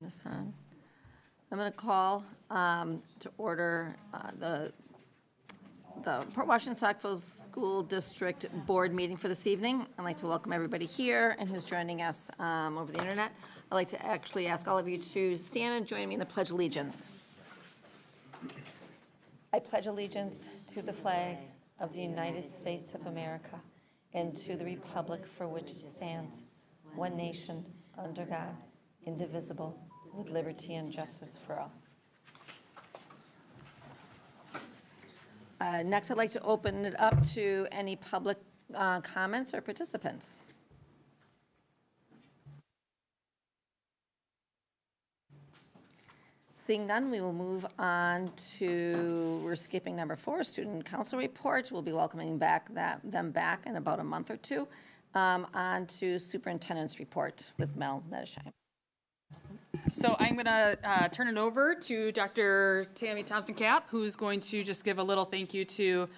This on. I'm going to call to order the Port Washington-Saukville School District Board meeting for this evening. I'd like to welcome everybody here and who's joining us over the internet. I'd like to actually ask all of you to stand and join me in the Pledge of Allegiance. I pledge allegiance to the flag of the United States of America and to the republic for which it stands, one nation, under God, indivisible, with liberty and justice for all. Next, I'd like to open it up to any public comments or participants. Seeing none, we will move on to, we're skipping number 4, student council reports. We'll be welcoming them back in about a month or two. On to superintendent's report with Mel Nettesheim. So I'm going to turn it over to Dr. Tammy Thompson-Cap, who's going to just give a little thank you to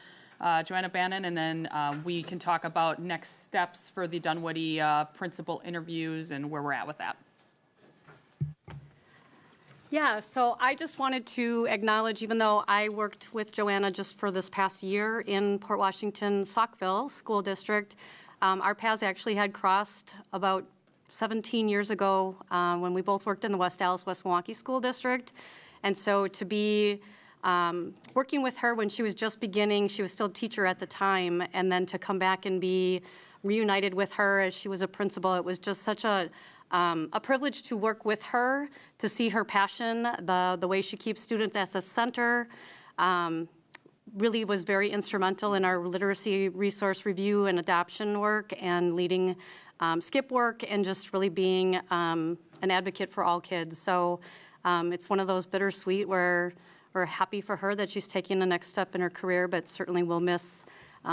Joanna Bannon, and then we can talk about next steps for the Dunwoody principal interviews and where we're at with that. Yeah, so I just wanted to acknowledge, even though I worked with Joanna just for this past year in Port Washington-Saukville School District, our paths actually had crossed about 17 years ago when we both worked in the West Dallas, West Milwaukee School District. And so to be working with her when she was just beginning, she was still a teacher at the time, and then to come back and be reunited with her as she was a principal, it was just such a privilege to work with her, to see her passion, the way she keeps students at the center. Really was very instrumental in our literacy resource review and adoption work and leading skip work and just really being an advocate for all kids. So it's one of those bittersweet where we're happy for her that she's taking the next step in her career, but certainly we'll miss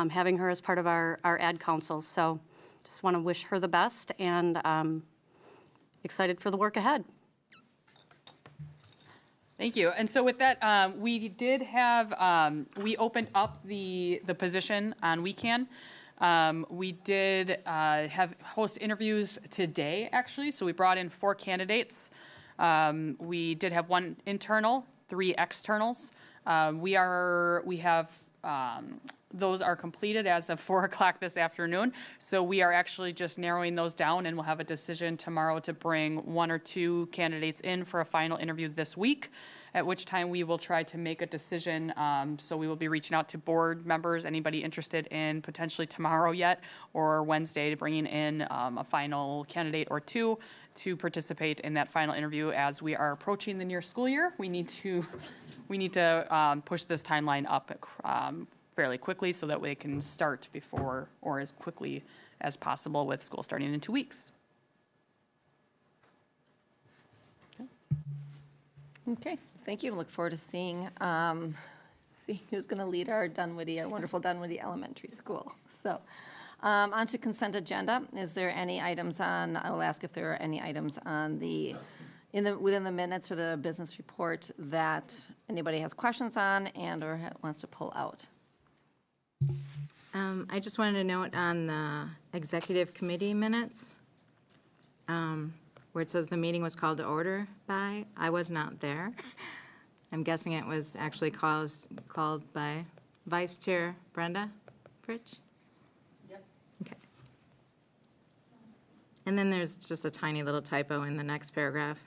having her as part of our ad council. So just want to wish her the best and excited for the work ahead. Thank you. And so with that, we did have, we opened up the position on weekend. We did host interviews today, actually. So we brought in 4 candidates. We did have 1 internal, 3 externals. Those are completed as of 4 o'clock this afternoon. So we are actually just narrowing those down, and we'll have a decision tomorrow to bring 1 or 2 candidates in for a final interview this week, at which time we will try to make a decision. So we will be reaching out to board members, anybody interested in potentially tomorrow yet, or Wednesday, bringing in a final candidate or 2 to participate in that final interview. As we are approaching the near school year, we need to push this timeline up fairly quickly so that they can start before or as quickly as possible with school starting in 2 weeks. Okay, thank you. Look forward to seeing who's going to lead our wonderful Dunwoody Elementary School. So on to consent agenda. Is there any items on, I will ask if there are any items on within the minutes or the business report that anybody has questions on and or wants to pull out. I just wanted to note on the executive committee minutes where it says the meeting was called to order by, I was not there. I'm guessing it was actually called by Vice Chair Brenda Fritsch? Yep. Okay. And then there's just a tiny little typo in the next paragraph.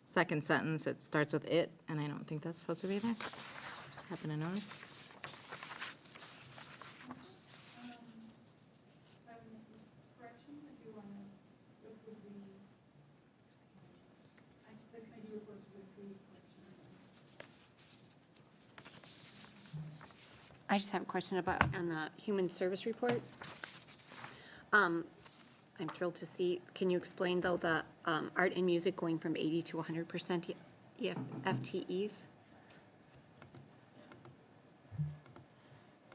Second sentence, it starts with it, and I don't think that's supposed to be there. Just happen to notice. I just have a question about on the human service report. I'm thrilled to see, can you explain though the art and music going from 80 to 100% FTEs?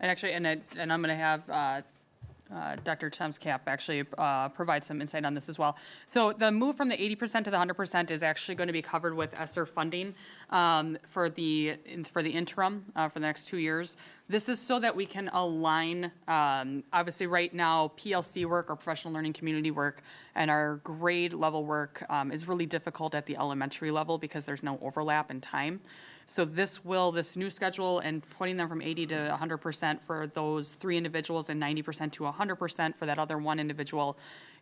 And actually, and I'm going to have Dr. Thompson-Cap actually provide some insight on this as well. So the move from the 80% to the 100% is actually going to be covered with ESSER funding for the interim for the next 2 years. This is so that we can align, obviously, right now, PLC work or professional learning community work and our grade level work is really difficult at the elementary level because there's no overlap in time. So this new schedule and putting them from 80 to 100% for those 3 individuals and 90% to 100% for that other 1 individual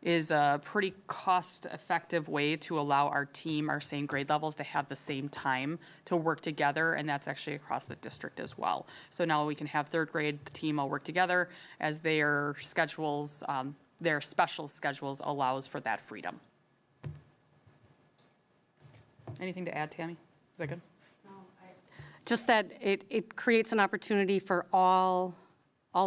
is a pretty cost-effective way to allow our team, our same grade levels, to have the same time to work together, and that's actually across the district as well. So now we can have 3rd grade team all work together as their schedules, their special schedules allows for that freedom. Anything to add, Tammy? Is that good? Just that it creates an opportunity for all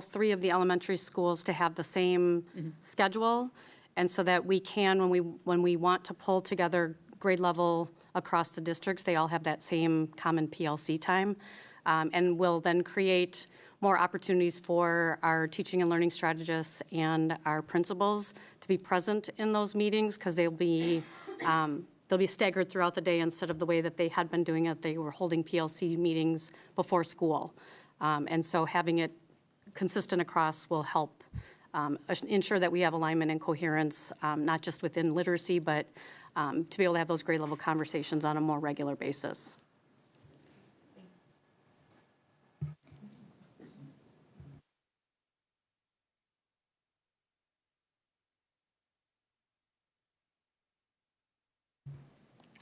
3 of the elementary schools to have the same schedule, and so that we can, when we want to pull together grade level across the districts, they all have that same common PLC time, and will then create more opportunities for our teaching and learning strategists and our principals to be present in those meetings, because they'll be staggered throughout the day instead of the way that they had been doing it. They were holding PLC meetings before school. And so having it consistent across will help ensure that we have alignment and coherence, not just within literacy, but to be able to have those grade level conversations on a more regular basis.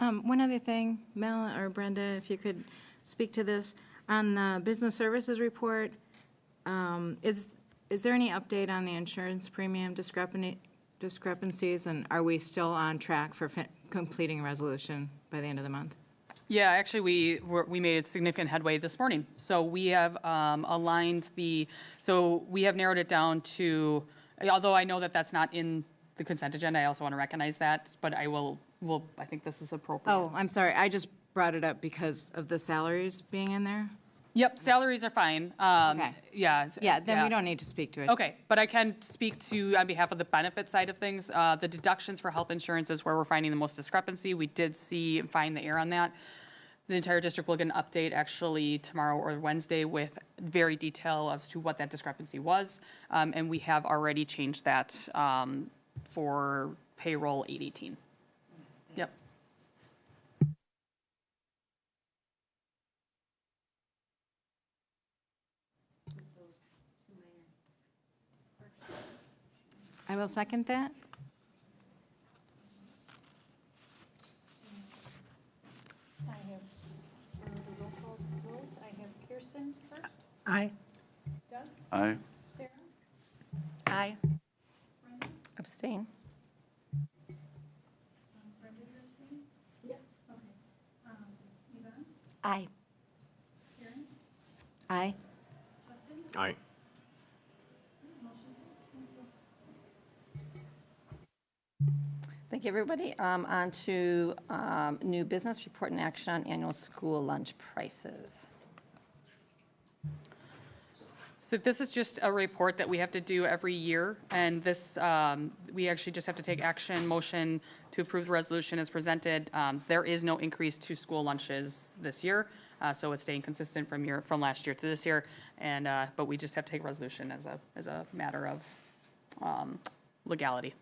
One other thing, Mel or Brenda, if you could speak to this. On the business services report, is there any update on the insurance premium discrepancies, and are we still on track for completing a resolution by the end of the month? Yeah, actually, we made significant headway this morning. So we have aligned so we have narrowed it down to, although I know that that's not in the consent agenda, I also want to recognize that, but I think this is appropriate. Oh, I'm sorry, I just brought it up because of the salaries being in there. Yep, salaries are fine. Okay. Yeah. Yeah, then we don't need to speak to it. Okay, but I can speak to, on behalf of the benefit side of things, the deductions for health insurance is where we're finding the most discrepancy. We did find the error on that. The entire district will get an update actually tomorrow or Wednesday with very detail as to what that discrepancy was. And we have already changed that for payroll 818. Yep. I will second that. I have, for the roll call vote, I have Kirsten first, Aye. Doug, Aye. Sarah, Aye. Brenda, Abstain. Brenda, you're abstaining? Yep. Okay. Yvonne, Aye. Karen, Aye. Justin, Aye. Thank you, everybody. On to new business, report and action on annual school lunch prices. So this is just a report that we have to do every year, and this, we actually just have to take action, motion to approve the resolution as presented. There is no increase to school lunches this year, so it's staying consistent from last year to this year, and, but we just have to take resolution as a matter of legality.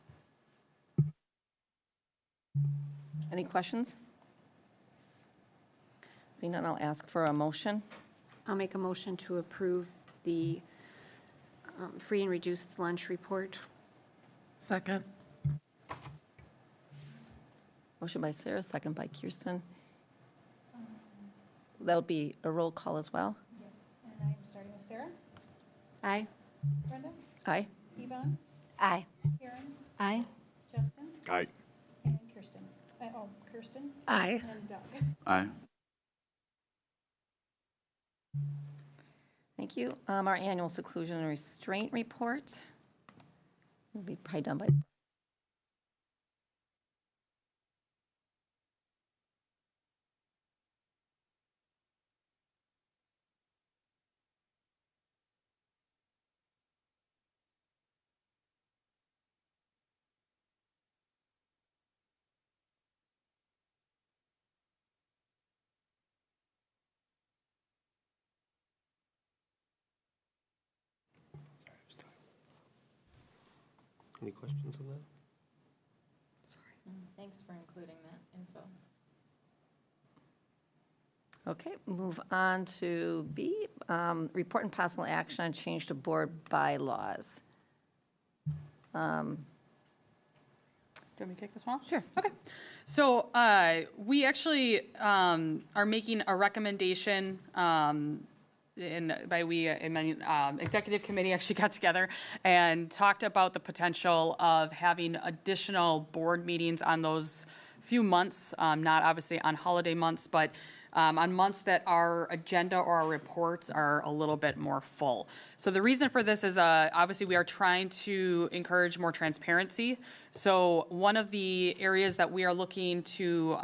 Any questions? Seeing none, I'll ask for a motion. I'll make a motion to approve the free and reduced lunch report. Second. Motion by Sarah, second by Kirsten. That'll be a roll call as well. yes, and I'm starting with Sarah, Aye. Brenda, Aye. Yvonne, Aye. Karen, Aye. Justin, Aye. and Kirsten. Kirsten Aye. and Doug. Aye. Thank you. Our annual seclusion and restraint report will be probably done by Any questions on that? Thanks for including that info. Okay, move on to B, report and possible action on change to board bylaws. Do you want me to kick this one off? Sure. Okay. So we actually are making a recommendation, and by we, I mean executive committee actually got together and talked about the potential of having additional board meetings on those few months, not obviously on holiday months, but on months that our agenda or our reports are a little bit more full. So the reason for this is obviously we are trying to encourage more transparency. So one of the areas that we are looking to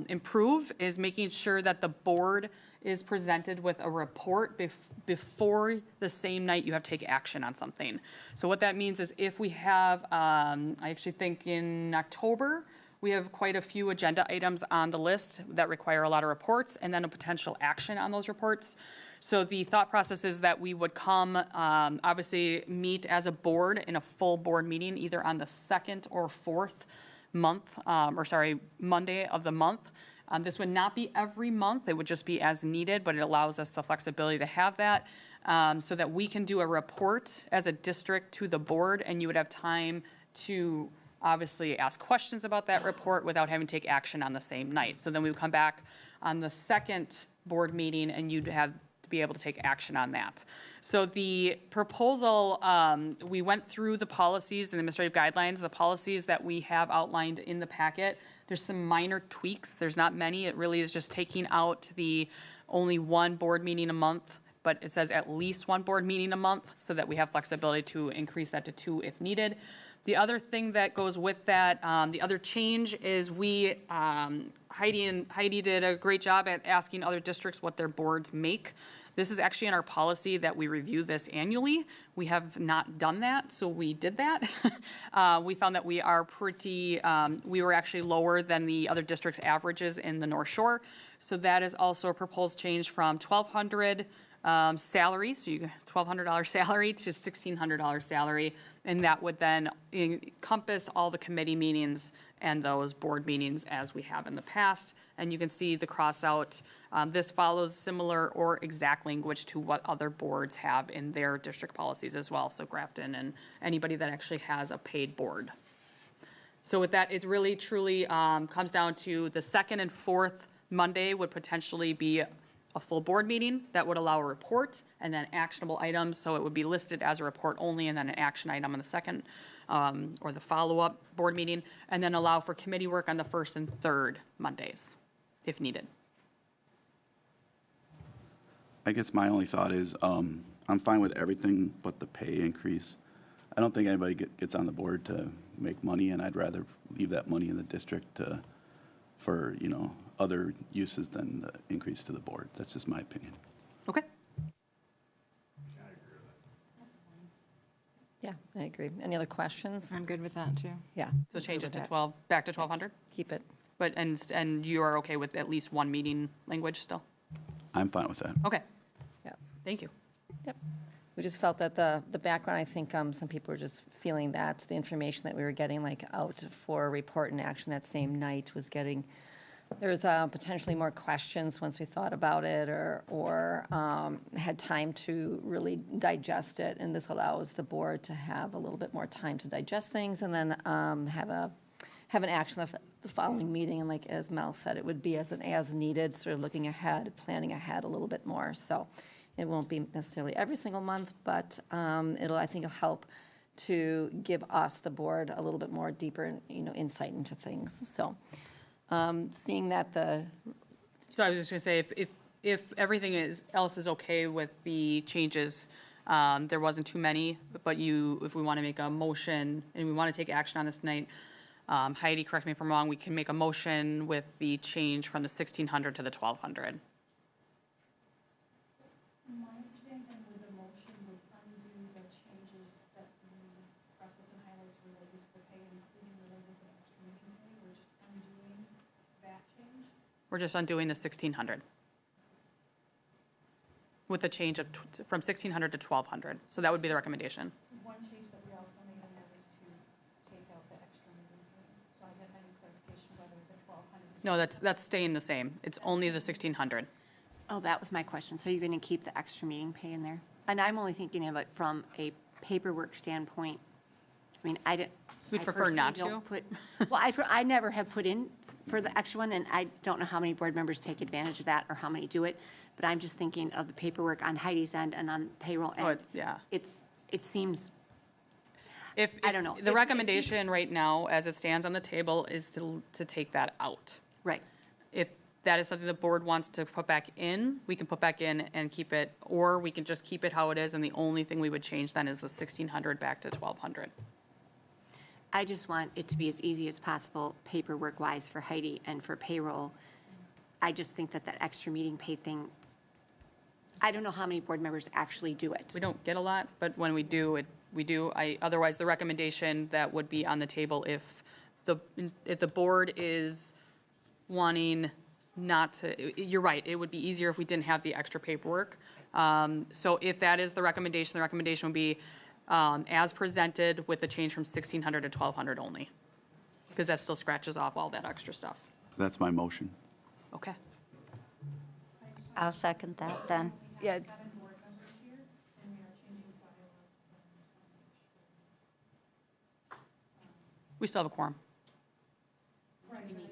improve is making sure that the board is presented with a report before the same night you have to take action on something. So what that means is if we have, I actually think in October, we have quite a few agenda items on the list that require a lot of reports and then a potential action on those reports. So the thought process is that we would come, obviously meet as a board in a full board meeting, either on the second or fourth month, Monday of the month. This would not be every month, it would just be as needed, but it allows us the flexibility to have that so that we can do a report as a district to the board and you would have time to obviously ask questions about that report without having to take action on the same night. So then we would come back on the second board meeting and you'd have to be able to take action on that. So the proposal, we went through the policies and administrative guidelines, the policies that we have outlined in the packet. There's some minor tweaks. There's not many. It really is just taking out the only one board meeting a month, but it says at least one board meeting a month so that we have flexibility to increase that to 2 if needed. The other thing that goes with that, the other change is Heidi did a great job at asking other districts what their boards make. This is actually in our policy that we review this annually. We have not done that, so we did that. We found that we are we were actually lower than the other districts' averages in the North Shore. So that is also a proposed change from $1,200 salary, so you $1,200 salary to $1,600 salary, and that would then encompass all the committee meetings and those board meetings as we have in the past. And you can see the cross out. This follows similar or exact language to what other boards have in their district policies as well. So Grafton and anybody that actually has a paid board. So with that, it really truly comes down to the second and fourth Monday would potentially be a full board meeting that would allow a report and then actionable items. So it would be listed as a report only and then an action item on the second or the follow-up board meeting, and then allow for committee work on the first and third Mondays if needed. I guess my only thought is I'm fine with everything but the pay increase. I don't think anybody gets on the board to make money, and I'd rather leave that money in the district for, other uses than the increase to the board. That's just my opinion. Okay. Yeah, I agree. Any other questions? I'm good with that, too. Yeah. So change it Good to with that. 12, back to 1,200? Keep it. But, and you are okay with at least one meeting language still? I'm fine with that. Okay, Yeah. thank you. Yep. We just felt that the background, I think some people were just feeling that the information that we were getting out for report and action that same night was getting, there was potentially more questions once we thought about it or had time to really digest it. And this allows the board to have a little bit more time to digest things and then have an action of the following meeting. And as Mel said, it would be as needed, sort of looking ahead, planning ahead a little bit more. So it won't be necessarily every single month, but I think it'll help to give us, the board, a little bit more deeper, insight into things. So seeing that So I was just going to say, if everything else is okay with the changes, there wasn't too many, but if we want to make a motion and we want to take action on this tonight, Heidi, correct me if I'm wrong, we can make a motion with the change from the 1,600 to the 1,200. My understanding with the motion would undo the changes that the crossouts and highlights related to the pay, including related to extra meeting pay. We're just undoing that change. We're just undoing the 1,600 with the change from 1,600 to 1,200. So that would be the recommendation. One change that we also made in there is to No, that's staying the same. It's only the 1,600. Oh, that was my question. So you're going to keep the extra meeting pay in there? And I'm only thinking of it from a paperwork standpoint. I mean, We'd I prefer not personally don't to. put- Well, I never have put in for the extra one, and I don't know how many board members take advantage of that or how many do it, but I'm just thinking of the paperwork on Heidi's end and on payroll Oh, end. yeah. It seems, If, I don't know. The recommendation right now, as it stands on the table, is to take that out. right. If that is something the board wants to put back in, we can put back in and keep it, or we can just keep it how it is, and the only thing we would change then is the 1,600 back to 1,200. I just want it to be as easy as possible, paperwork-wise, for Heidi and for payroll. I just think that extra meeting pay thing, I don't know how many board members actually do it. We don't get a lot, but when we do, we do. Otherwise, the recommendation that would be on the table if the board is wanting not to, you're right, it would be easier if we didn't have the extra paperwork. So if that is the recommendation would be as presented with the change from 1,600 to 1,200 only, because that still scratches off all that extra stuff. That's my motion. Okay. I'll second that then. Yeah, 7 board members here, and we are changing bylaws. We still have a quorum. Right, but I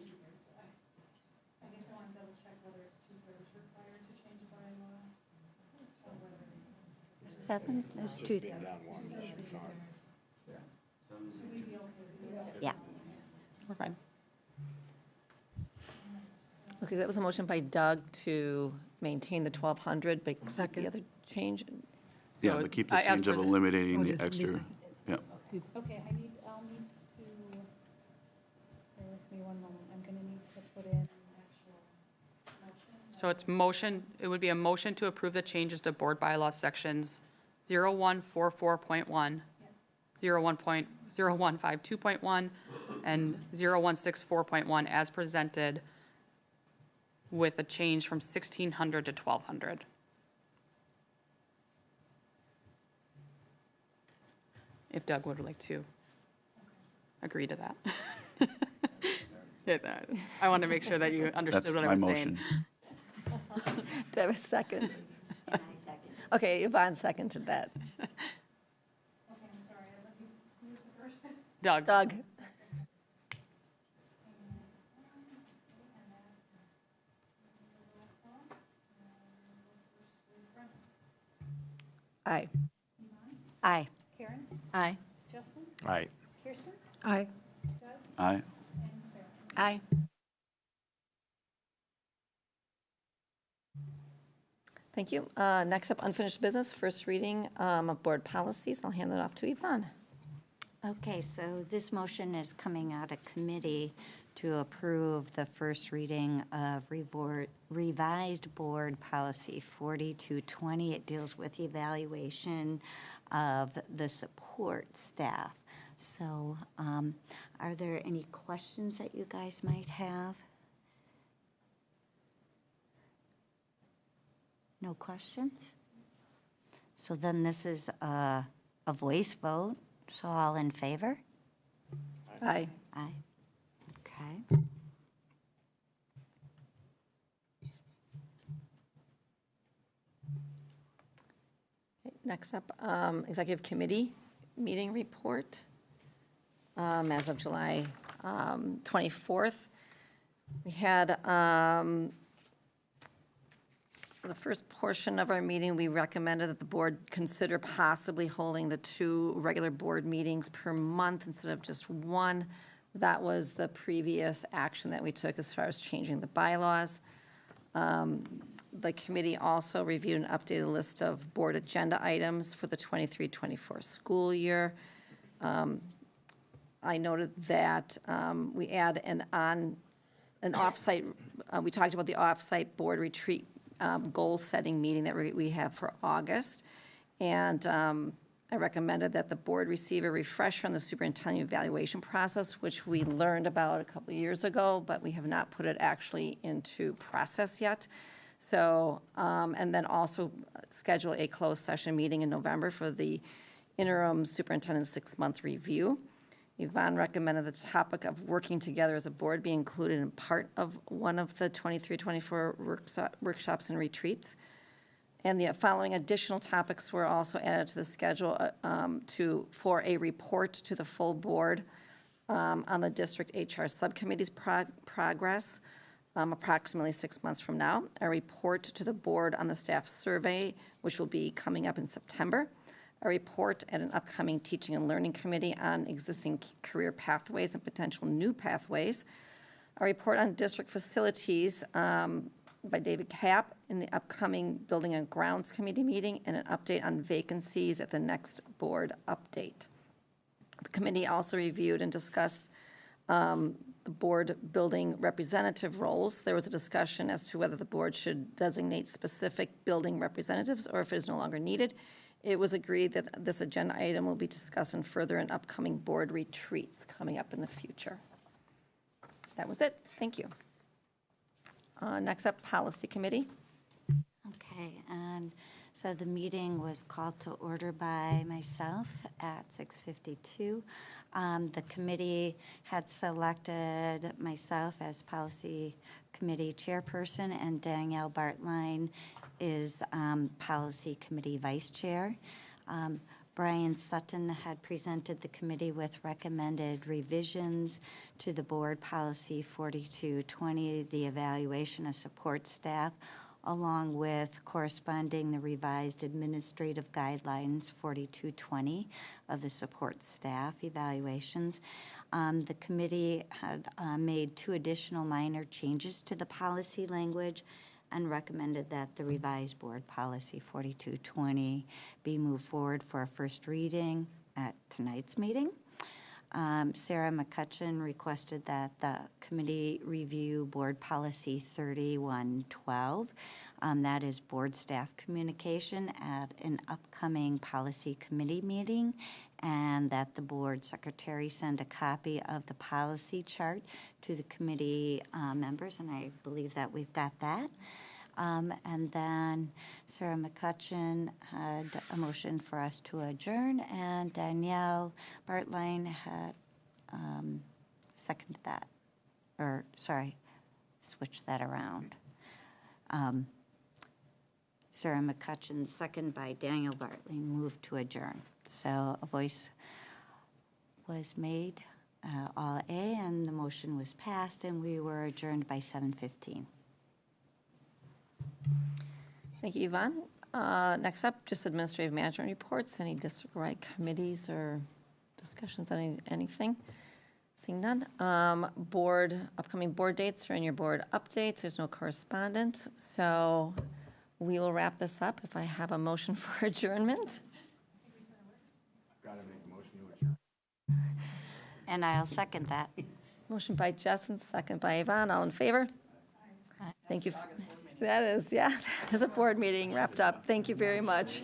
guess I want to double check whether it's 2/3 required to change a bylaw, or whether it's 7, there's 2. Yeah. We're fine. okay, that was a motion by Doug to maintain the 1,200, but keep the other change. Yeah, So, but keep the as change of present- eliminating the extra. Yeah. Okay, I'll need to, bear with me one moment, I'm going to need to put in an actual motion. So it's motion, it would be a motion to approve the changes to board bylaw sections 0144.1, 01.0152.1, and 0164.1 as presented with a change from 1,600 to 1,200. If Doug would like to agree to that. Yeah, I want to make sure that you That's understood what I my was saying. motion. Do I have a second? Okay, Yvonne seconded that. Okay, I'm sorry, I let you, who's the first? Doug? Doug? Aye. Aye. Karen, Aye. Justin, Aye. Kirsten, Aye. Aye. and Sarah. Aye. Thank you. Next up, unfinished business, first reading of board policies. I'll hand it off to Yvonne. Okay, so this motion is coming out of committee to approve the first reading of revised board policy 4220. It deals with evaluation of the support staff. So are there any questions that you guys might have? No questions? So then this is a voice vote. So all in favor? Aye. Aye. Okay. Next up, executive committee meeting report. As of July 24th, we had the first portion of our meeting, we recommended that the board consider possibly holding the 2 regular board meetings per month instead of just 1. That was the previous action that we took as far as changing the bylaws. The committee also reviewed an updated list of board agenda items for the 23-24 school year. I noted that we add an offsite, we talked about the offsite board retreat goal-setting meeting that we have for August. And I recommended that the board receive a refresher on the superintendent evaluation process, which we learned about a couple of years ago, but we have not put it actually into process yet. So, and then also schedule a closed session meeting in November for the interim superintendent's 6-month review. Yvonne recommended the topic of working together as a board be included in part of one of the 23-24 workshops and retreats. And the following additional topics were also added to the schedule for a report to the full board on the district HR subcommittee's progress approximately 6 months from now, a report to the board on the staff survey, which will be coming up in September, a report at an upcoming teaching and learning committee on existing career pathways and potential new pathways, a report on district facilities by David Kapp in the upcoming building and grounds committee meeting, and an update on vacancies at the next board update. The committee also reviewed and discussed the board building representative roles. There was a discussion as to whether the board should designate specific building representatives or if it is no longer needed. It was agreed that this agenda item will be discussed in further in upcoming board retreats coming up in the future. That was it. Thank you. Next up, Policy Committee. Okay, and so the meeting was called to order by myself at 6:52. The committee had selected myself as Policy Committee Chairperson, and Danielle Bartline is Policy Committee Vice Chair. Brian Sutton had presented the committee with recommended revisions to the Board Policy 4220, the evaluation of support staff, along with corresponding the revised administrative guidelines 4220 of the support staff evaluations. The committee had made 2 additional minor changes to the policy language and recommended that the revised Board Policy 4220 be moved forward for a first reading at tonight's meeting. Sarah McCutcheon requested that the committee review Board Policy 3112. That is board staff communication at an upcoming policy committee meeting, and that the board secretary send a copy of the policy chart to the committee members, and I believe that we've got that. And then Sarah McCutcheon had a motion for us to adjourn, and Danielle Bartline had seconded that, or sorry, switch that around. Sarah McCutcheon, second by Daniel Bartline, moved to adjourn. So a voice was made, all A, and the motion was passed, and we were adjourned by 7:15. Thank you, Yvonne. Next up, just administrative management reports. Any district-wide committees or discussions on anything? Seeing none. Upcoming board dates are in your board updates. There's no correspondence. So we will wrap this up if I have a motion for adjournment. Got to make a motion to adjourn. And I'll second that. Motion by Jessen, second by Yvonne. All in favor? Thank you. That is a board meeting wrapped up. Thank you very much.